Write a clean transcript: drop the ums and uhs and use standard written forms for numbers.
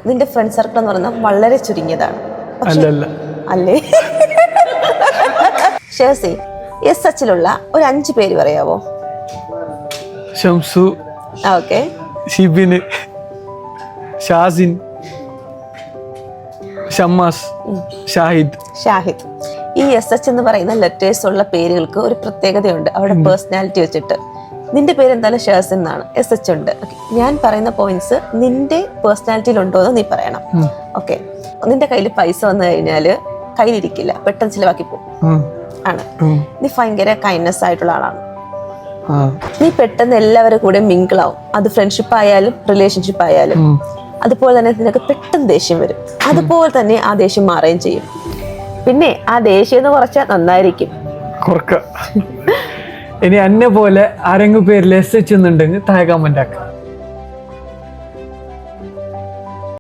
നിന്റെ friend circle എന്ന് പറയുന്നത് വളരെ ചുരുങ്ങിയതാണ്. അല്ലേ? ഷേഴ്സി, എസ് എച്ചിലുള്ള ഒരു 5 പേര് പറയാവോ? ഷംസു, ഓക്കെ, ഷിബിന്, ഷാസിൻ, ഷമ്മാസ്, ഷാഹിദ്. ഈ എസ് എച്ച് എന്ന് പറയുന്ന ലെറ്റേഴ്സ് ഉള്ള പേരുകൾക്ക് ഒരു പ്രത്യേകതയുണ്ട് അവരുടെ പേഴ്സണാലിറ്റി വെച്ചിട്ട്. നിന്റെ പേര് എന്തായാലും ഷേഴ്സിൻ എന്നാണ്, എസ് എച്ച് ഉണ്ട്. ഞാൻ പറയുന്ന പോയിന്റ്സ് നിന്റെ പേഴ്സണാലിറ്റിയിൽ ഉണ്ടോ എന്ന് നീ പറയണം. ഓക്കെ, നിന്റെ കയ്യിൽ പൈസ വന്നു കഴിഞ്ഞാല് കയ്യിലിരിക്കില്ല, പെട്ടെന്ന് ചിലവാക്കി പോകും ആണ്. നീ ഭയങ്കര കൈൻഡ്നെസ് ആയിട്ടുള്ള ആളാണ്. നീ പെട്ടെന്ന് എല്ലാവരും കൂടെ മിങ്കിൾ ആവും, അത് ഫ്രണ്ട്ഷിപ്പ് ആയാലും റിലേഷൻഷിപ്പ് ആയാലും. അതുപോലെ തന്നെ നിനക്ക് പെട്ടെന്ന് ദേഷ്യം വരും, അതുപോലെ തന്നെ ആ ദേഷ്യം മാറുകയും ചെയ്യും. പിന്നെ ആ ദേഷ്യം എന്ന് കുറച്ചാൽ നന്നായിരിക്കും. ഇനി എന്നെ പോലെ ആരെങ്കിലും പേരിൽ എസ് എച്ച് എന്നുണ്ടെങ്കിൽ താഴെ കമന്റ് ആക്കാം.